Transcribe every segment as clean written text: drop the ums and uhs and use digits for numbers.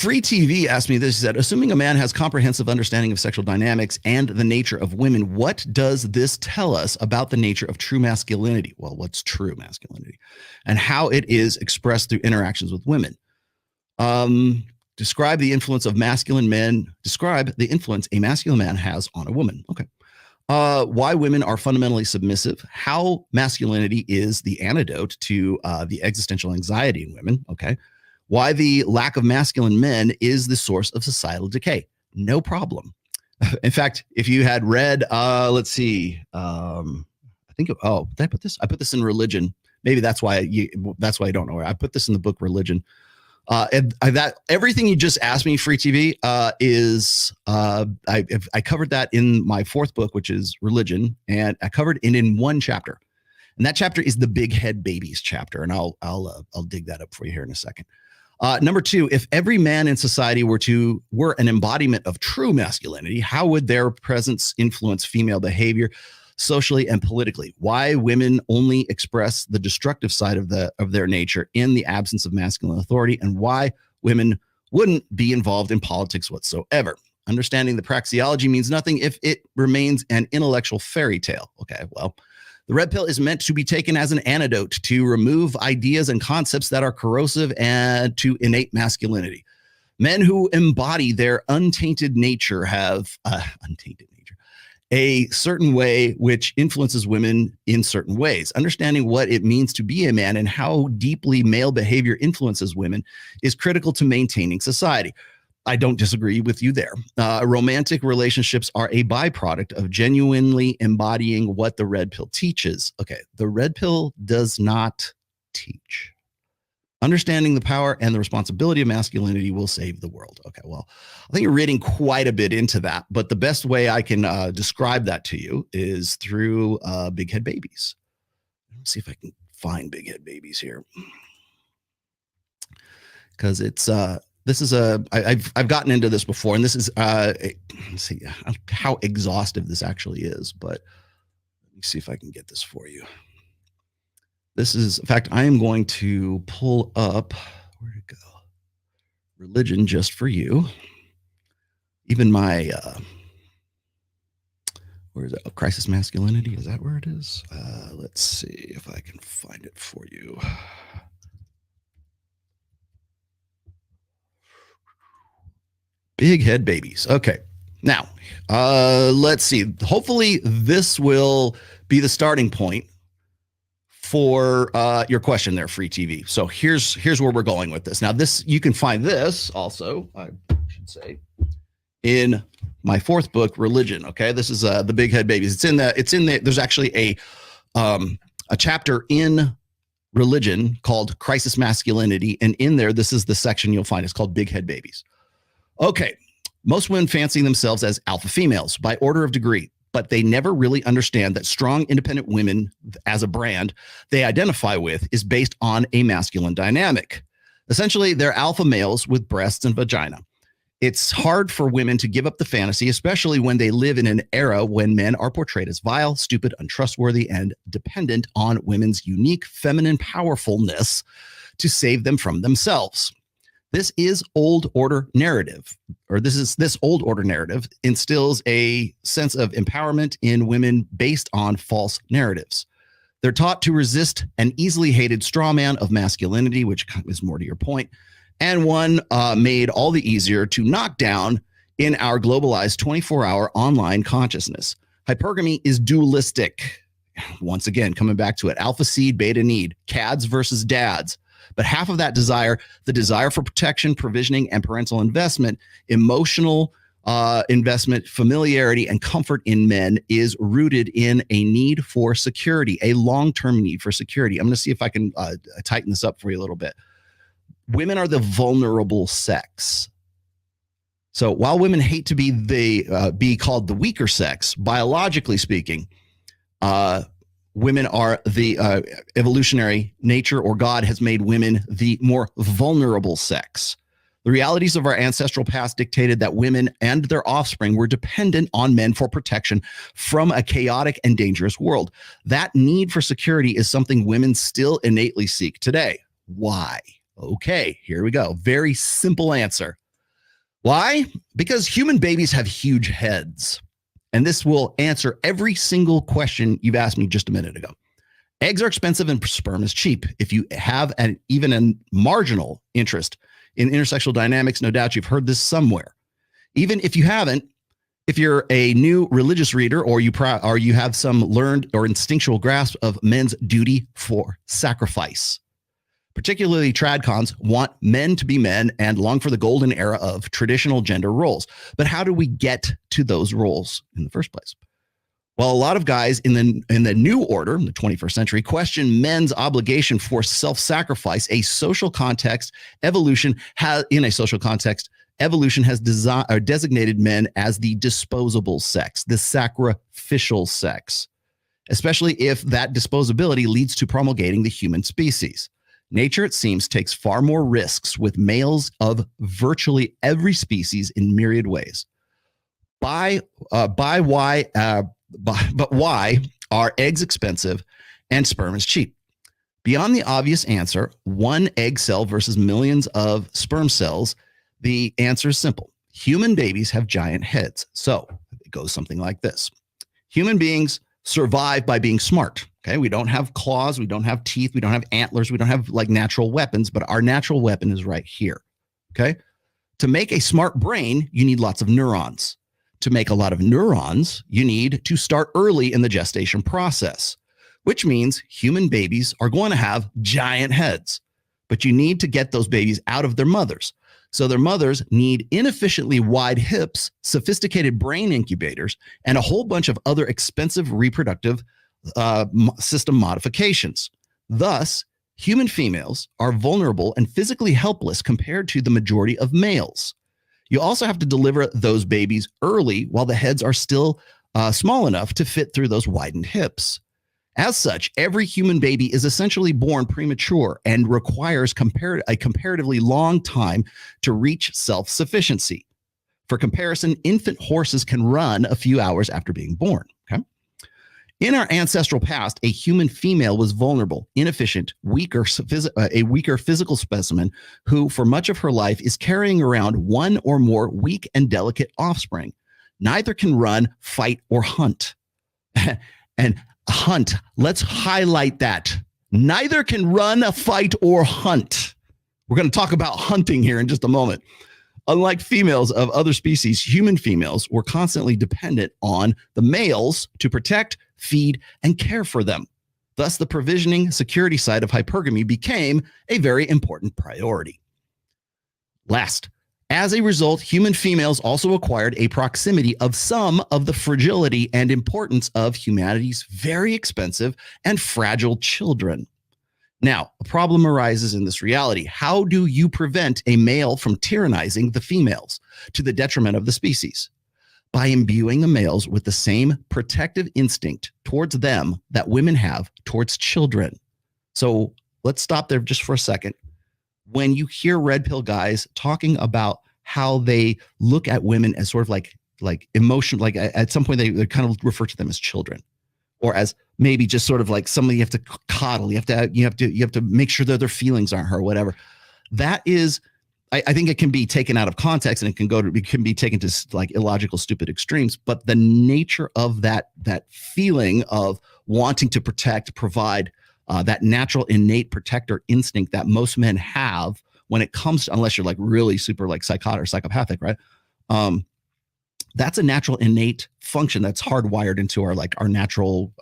Free TV asked me this. He said, assuming a man has comprehensive understanding of sexual dynamics and the nature of women, what does this tell us about the nature of true masculinity? Well, what's true masculinity and how it is expressed through interactions with women? Describe the influence of masculine men. Describe the influence a masculine man has on a woman. Okay. Why women are fundamentally submissive, how masculinity is the antidote to the existential anxiety in women. Okay. Why the lack of masculine men is the source of societal decay. No problem. In fact, if you had read, let's see, I think, did I put this? I put this in Religion. Maybe that's why you don't know where I put this in the book Religion. And that everything you just asked me, Free TV, is I covered that in my fourth book, which is Religion, and I covered it in one chapter, and that chapter is the Big Head Babies chapter, and I'll dig that up for you here in a second. Number two, if every man in society were an embodiment of true masculinity, how would their presence influence female behavior socially and politically? Why women only express the destructive side of their nature in the absence of masculine authority, and why women wouldn't be involved in politics whatsoever. Understanding the praxeology means nothing if it remains an intellectual fairy tale. Okay, well, the red pill is meant to be taken as an antidote to remove ideas and concepts that are corrosive and to innate masculinity. Men who embody their untainted nature have a certain way which influences women in certain ways. Understanding what it means to be a man and how deeply male behavior influences women is critical to maintaining society. I don't disagree with you there. Romantic relationships are a byproduct of genuinely embodying what the red pill teaches. Okay, the red pill does not teach. Understanding the power and the responsibility of masculinity will save the world. Okay, well, I think you're reading quite a bit into that, but the best way I can describe that to you is through Big Head Babies. Let's see if I can find Big Head Babies here, because it's this is I've gotten into this before, and this is let's see how exhaustive this actually is, but let me see if I can get this for you. This is, in fact, I am going to pull up, where'd it go? Religion just for you. Even my, where is it? Oh, Crisis Masculinity, is that where it is? Let's see if I can find it for you. Big Head Babies. Okay. Now, let's see. Hopefully this will be the starting point for your question there, Free TV. So here's where we're going with this. Now, you can find this also, I should say, in my fourth book, Religion. Okay, this is the Big Head Babies. It's in the. There's actually a chapter in Religion called Crisis Masculinity, and in there, this is the section you'll find. It's called Big Head Babies. Okay, most women fancy themselves as alpha females by order of degree, but they never really understand that strong, independent women as a brand they identify with is based on a masculine dynamic. Essentially, they're alpha males with breasts and vagina. It's hard for women to give up the fantasy, especially when they live in an era when men are portrayed as vile, stupid, untrustworthy, and dependent on women's unique feminine powerfulness to save them from themselves. This old order narrative instills a sense of empowerment in women based on false narratives. They're taught to resist an easily hated straw man of masculinity, which is more to your point, and one made all the easier to knock down in our globalized 24-hour online consciousness. Hypergamy is dualistic. Once again, coming back to it, alpha seed, beta need, cads versus dads. But half of that desire, the desire for protection, provisioning, and parental investment, emotional investment, familiarity, and comfort in men is rooted in a need for security, a long-term need for security. I'm going to see if I can tighten this up for you a little bit. Women are the vulnerable sex. So while women hate to be called the weaker sex, biologically speaking, women are the evolutionary nature, or God has made women the more vulnerable sex. The realities of our ancestral past dictated that women and their offspring were dependent on men for protection from a chaotic and dangerous world. That need for security is something women still innately seek today. Why? Okay, here we go. Very simple answer. Why? Because human babies have huge heads. And this will answer every single question you've asked me just a minute ago. Eggs are expensive and sperm is cheap. If you have even a marginal interest in intersexual dynamics, no doubt you've heard this somewhere. Even if you haven't, if you're a new religious reader or you have some learned or instinctual grasp of men's duty for sacrifice, particularly tradcons want men to be men and long for the golden era of traditional gender roles. But how do we get to those roles in the first place? Well, a lot of guys in the new order, in the 21st century, question men's obligation for self-sacrifice. In a social context, evolution has designated men as the disposable sex, the sacrificial sex, especially if that disposability leads to promulgating the human species. Nature, it seems, takes far more risks with males of virtually every species in myriad ways. But why are eggs expensive and sperm is cheap? Beyond the obvious answer, one egg cell versus millions of sperm cells, the answer is simple. Human babies have giant heads. So it goes something like this. Human beings survive by being smart. Okay, we don't have claws, we don't have teeth, we don't have antlers, we don't have like natural weapons, but our natural weapon is right here. Okay, to make a smart brain, you need lots of neurons. To make a lot of neurons, you need to start early in the gestation process, which means human babies are going to have giant heads, but you need to get those babies out of their mothers. So their mothers need inefficiently wide hips, sophisticated brain incubators, and a whole bunch of other expensive reproductive system modifications. Thus, human females are vulnerable and physically helpless compared to the majority of males. You also have to deliver those babies early while the heads are still small enough to fit through those widened hips. As such, every human baby is essentially born premature and requires a comparatively long time to reach self-sufficiency. For comparison, infant horses can run a few hours after being born. Okay? In our ancestral past, a human female was vulnerable, inefficient, a weaker physical specimen who, for much of her life, is carrying around one or more weak and delicate offspring. Neither can run, fight, or hunt. And hunt, let's highlight that. Neither can run, fight, or hunt. We're going to talk about hunting here in just a moment. Unlike females of other species, human females were constantly dependent on the males to protect, feed, and care for them. Thus, the provisioning security side of hypergamy became a very important priority. Last, as a result, human females also acquired a proximity of some of the fragility and importance of humanity's very expensive and fragile children. Now, a problem arises in this reality. How do you prevent a male from tyrannizing the females to the detriment of the species? By imbuing the males with the same protective instinct towards them that women have towards children. So let's stop there just for a second. When you hear red pill guys talking about how they look at women as sort of like emotion, like at some point they kind of refer to them as children, or as maybe just sort of like somebody you have to coddle, you have to make sure that their feelings aren't hurt, whatever. That is, I think it can be taken out of context and it can be taken to like illogical, stupid extremes. But the nature of that feeling of wanting to protect, provide, that natural innate protector instinct that most men have when it comes to, unless you're like really super like psychotic or psychopathic, right? That's a natural innate function that's hardwired into our natural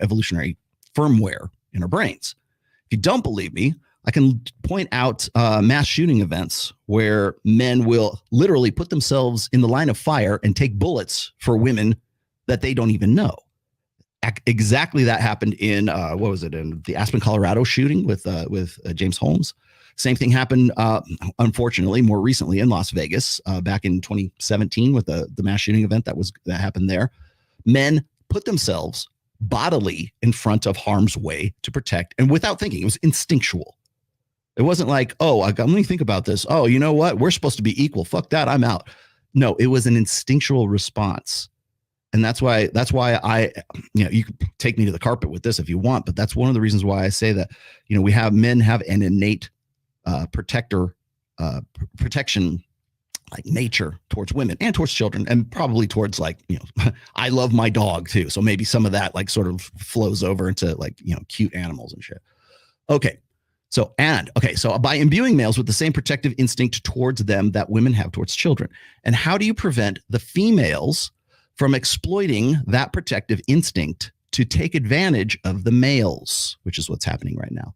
evolutionary firmware in our brains. If you don't believe me, I can point out mass shooting events where men will literally put themselves in the line of fire and take bullets for women that they don't even know. Exactly that happened in in the Aspen, Colorado shooting with James Holmes. Same thing happened, unfortunately, more recently in Las Vegas back in 2017 with the mass shooting event that happened there. Men put themselves bodily in front of harm's way to protect, and without thinking. It was instinctual. It wasn't like, oh, let me think about this. Oh, you know what? We're supposed to be equal. Fuck that. I'm out. No, it was an instinctual response. And that's why I, you can take me to the carpet with this if you want, but that's one of the reasons why I say that, men have an innate protection like nature towards women and towards children, and probably towards like, I love my dog too. So maybe some of that like sort of flows over into like, cute animals and shit. Okay. So by imbuing males with the same protective instinct towards them that women have towards children. And how do you prevent the females from exploiting that protective instinct to take advantage of the males, which is what's happening right now,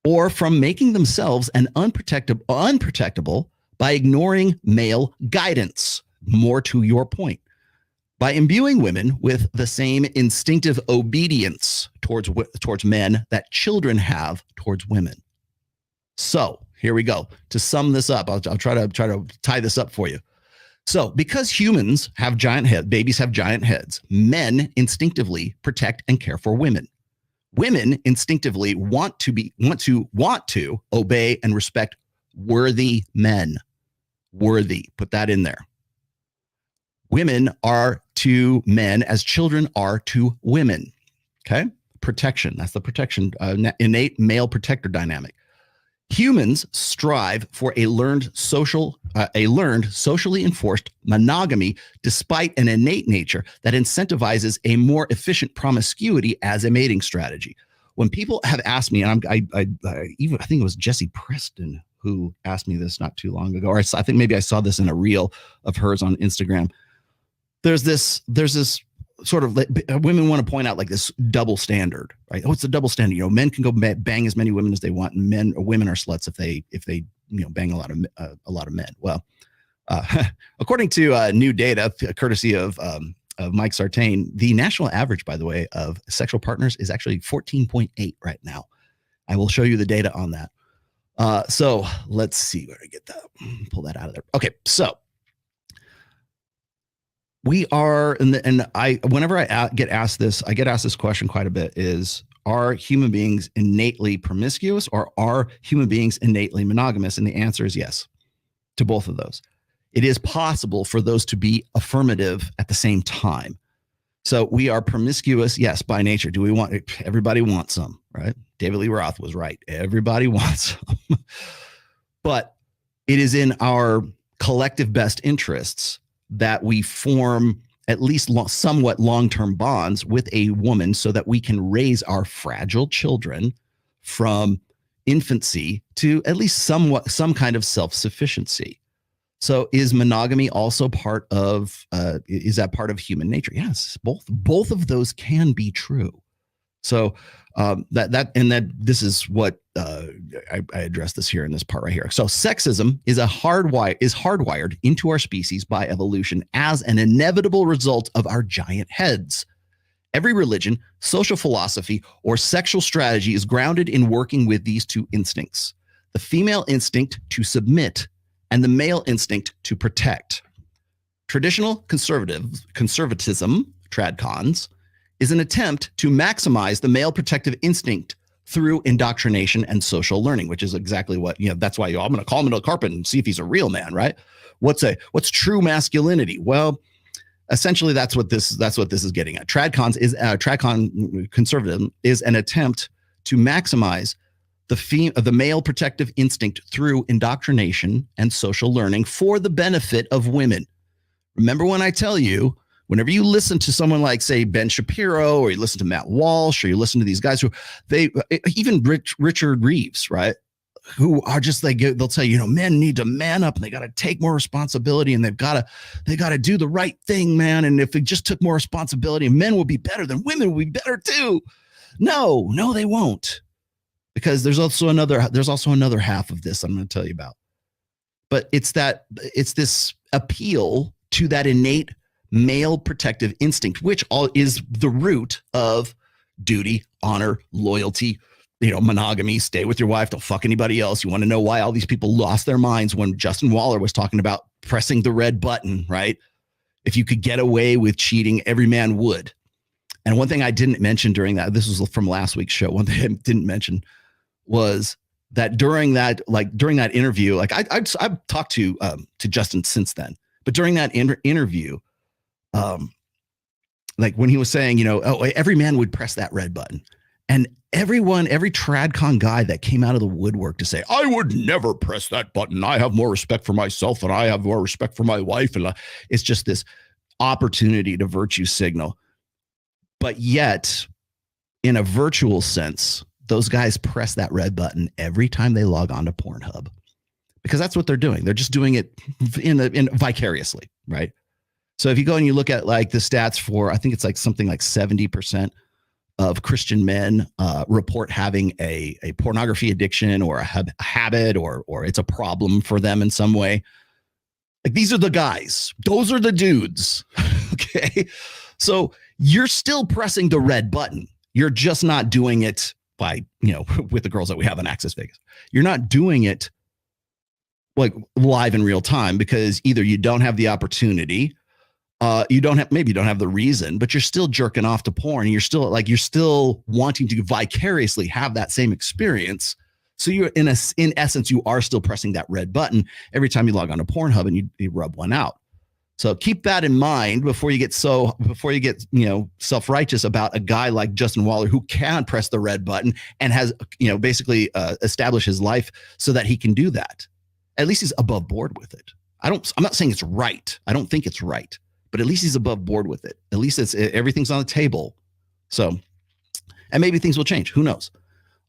or from making themselves unprotectable by ignoring male guidance? More to your point, by imbuing women with the same instinctive obedience towards men that children have towards women. So here we go. To sum this up, I'll try to tie this up for you. So because humans have giant heads, babies have giant heads, men instinctively protect and care for women. Women instinctively want to obey and respect worthy men. Worthy, put that in there. Women are to men as children are to women. Okay, protection. That's the protection, innate male protector dynamic. Humans strive for a learned socially enforced monogamy, despite an innate nature that incentivizes a more efficient promiscuity as a mating strategy. When people have asked me, and I think it was Jesse Preston who asked me this not too long ago, or I think maybe I saw this in a reel of hers on Instagram. There's this sort of, women want to point out like this double standard, right? Oh, it's a double standard. Men can go bang as many women as they want, and women are sluts if they bang a lot of men. Well, according to new data, courtesy of Mike Sartain, the national average, by the way, of sexual partners is actually 14.8 right now. I will show you the data on that. So let's see where I get that. Pull that out of there. Okay, so we are, whenever I get asked this question quite a bit, is, are human beings innately promiscuous or are human beings innately monogamous? And the answer is yes to both of those. It is possible for those to be affirmative at the same time. So we are promiscuous, yes, by nature. Do we want, everybody wants some, right? David Lee Roth was right. Everybody wants some. But it is in our collective best interests that we form at least somewhat long-term bonds with a woman so that we can raise our fragile children from infancy to at least some kind of self-sufficiency. So is monogamy also part of, is that part of human nature? Yes, both of those can be true. So this is what I address this here in this part right here. So sexism is hardwired into our species by evolution as an inevitable result of our giant heads. Every religion, social philosophy, or sexual strategy is grounded in working with these two instincts: the female instinct to submit and the male instinct to protect. Traditional conservatism, tradcons, is an attempt to maximize the male protective instinct through indoctrination and social learning, which is exactly what, that's why I'm going to call him into the carpet and see if he's a real man, right? What's true masculinity? Well, essentially that's what this is getting at. Tradcon conservatism is an attempt to maximize the male protective instinct through indoctrination and social learning for the benefit of women. Remember when I tell you, whenever you listen to someone like, say, Ben Shapiro, or you listen to Matt Walsh, or you listen to these guys even Richard Reeves, right? Who are just like, they'll tell you, men need to man up and they got to take more responsibility and they got to do the right thing, man. And if they just took more responsibility, men will be better, then women will be better too. No, they won't. Because there's also another half of this I'm going to tell you about. But it's this appeal to that innate male protective instinct, which is the root of duty, honor, loyalty, monogamy, stay with your wife, don't fuck anybody else. You want to know why all these people lost their minds when Justin Waller was talking about pressing the red button, right? If you could get away with cheating, every man would. And one thing I didn't mention during that, this was from last week's show, one thing I didn't mention was that during that interview, like I've talked to Justin since then, but during that interview, like when he was saying, every man would press that red button. And every TradCon guy that came out of the woodwork to say, I would never press that button. I have more respect for myself and I have more respect for my wife. And it's just this opportunity to virtue signal. But yet, in a virtual sense, those guys press that red button every time they log on to Pornhub, because that's what they're doing. They're just doing it in vicariously, right? So if you go and you look at like the stats for, I think it's like something like 70% of Christian men report having a pornography addiction or a habit or it's a problem for them in some way. Like, these are the guys. Those are the dudes. Okay. So you're still pressing the red button. You're just not doing it by, with the girls that we have in Access Vegas. You're not doing it like live in real time, because either you don't have the opportunity, maybe you don't have the reason, but you're still jerking off to porn. And you're still wanting to vicariously have that same experience. So you're in essence, you are still pressing that red button every time you log on to Pornhub and you rub one out. So keep that in mind before you get self-righteous about a guy like Justin Waller, who can press the red button and has, basically established his life so that he can do that. At least he's above board with it. I'm not saying it's right. I don't think it's right. But at least he's above board with it. At least everything's on the table. So, and maybe things will change. Who knows?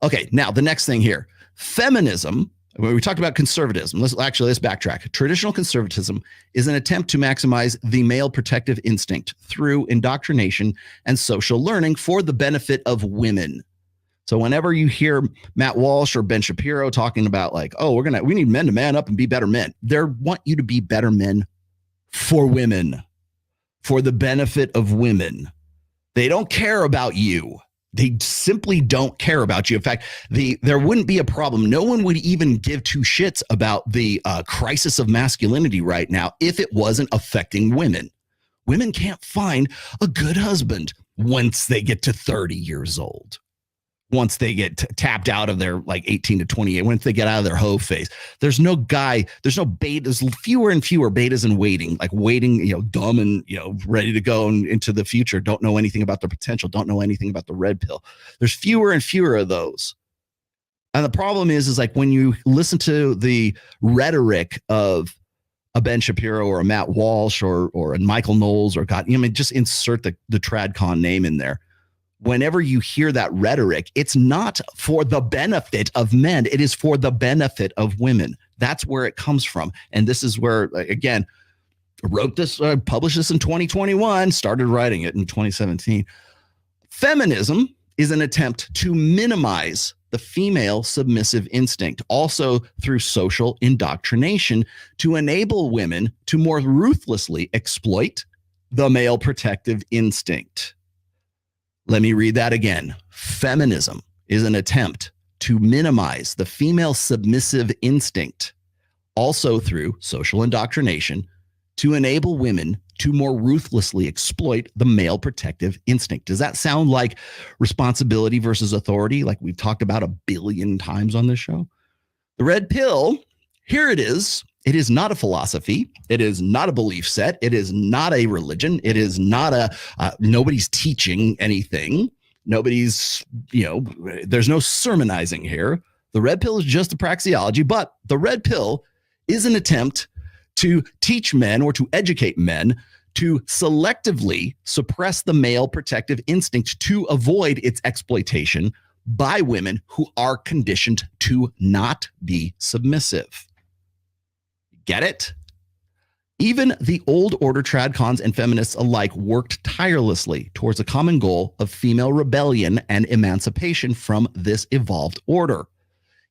Okay, now the next thing here. Feminism, when we talked about conservatism, let's backtrack. Traditional conservatism is an attempt to maximize the male protective instinct through indoctrination and social learning for the benefit of women. So whenever you hear Matt Walsh or Ben Shapiro talking about like, oh, we need men to man up and be better men. They want you to be better men for women. For the benefit of women. They don't care about you. They simply don't care about you. In fact, there wouldn't be a problem. No one would even give two shits about the crisis of masculinity right now if it wasn't affecting women. Women can't find a good husband once they get to 30 years old. Once they get tapped out of their like 18 to 28, once they get out of their hoe phase, there's no beta, there's fewer and fewer betas in waiting, dumb and, ready to go into the future. Don't know anything about their potential. Don't know anything about the red pill. There's fewer and fewer of those. And the problem is like when you listen to the rhetoric of a Ben Shapiro or a Matt Walsh or a Michael Knowles or just insert the TradCon name in there. Whenever you hear that rhetoric, it's not for the benefit of men. It is for the benefit of women. That's where it comes from. And this is where, again, published this in 2021, started writing it in 2017. Feminism is an attempt to minimize the female submissive instinct, also through social indoctrination, to enable women to more ruthlessly exploit the male protective instinct. Let me read that again. Feminism is an attempt to minimize the female submissive instinct, also through social indoctrination, to enable women to more ruthlessly exploit the male protective instinct. Does that sound like responsibility versus authority, like we've talked about a billion times on this show? The red pill, here it is. It is not a philosophy. It is not a belief set. It is not a religion. It is not nobody's teaching anything. Nobody's, there's no sermonizing here. The red pill is just a praxeology, but the red pill is an attempt to teach men or to educate men to selectively suppress the male protective instinct to avoid its exploitation by women who are conditioned to not be submissive. Get it? Even the old order tradcons and feminists alike worked tirelessly towards a common goal of female rebellion and emancipation from this evolved order.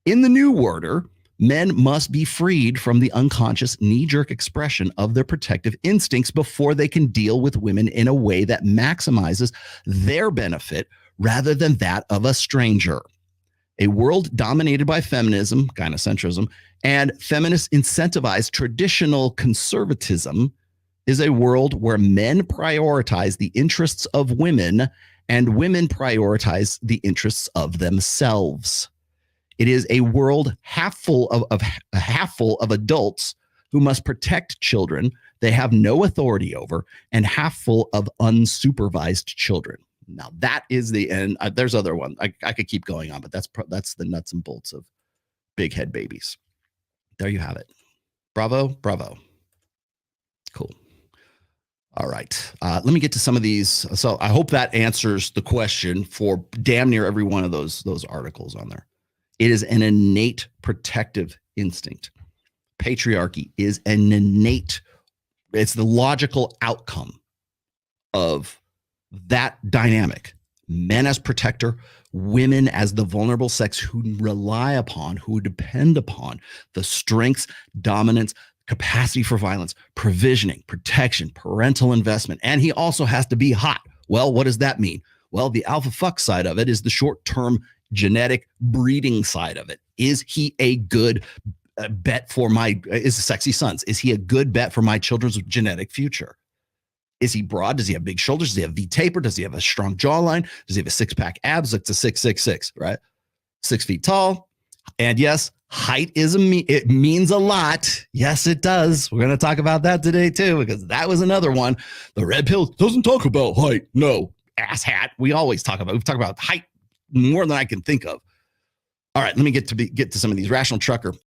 In the new order, men must be freed from the unconscious knee-jerk expression of their protective instincts before they can deal with women in a way that maximizes their benefit rather than that of a stranger. A world dominated by feminism, gynocentrism, and feminist incentivized traditional conservatism is a world where men prioritize the interests of women and women prioritize the interests of themselves. It is a world half full of adults who must protect children they have no authority over, and half full of unsupervised children. Now that is the end. There's other one. I could keep going on, but that's the nuts and bolts of big head babies. There you have it. Bravo, bravo. Cool. All right. Let me get to some of these. So I hope that answers the question for damn near every one of those articles on there. It is an innate protective instinct. Patriarchy is an innate, it's the logical outcome of that dynamic. Men as protector, women as the vulnerable sex who rely upon, who depend upon the strengths, dominance, capacity for violence, provisioning, protection, parental investment. And he also has to be hot. Well, what does that mean? Well, the alpha fuck side of it is the short-term genetic breeding side of it. Is he a good bet for is sexy sons? Is he a good bet for my children's genetic future? Is he broad? Does he have big shoulders? Does he have V taper? Does he have a strong jawline? Does he have a six-pack abs? It's a 6'6", right? 6 feet tall. And yes, height it means a lot. Yes, it does. We're going to talk about that today too, because that was another one. The red pill doesn't talk about height. No, asshat. We've talked about height more than I can think of. All right, let me get to some of these. Rational Trucker.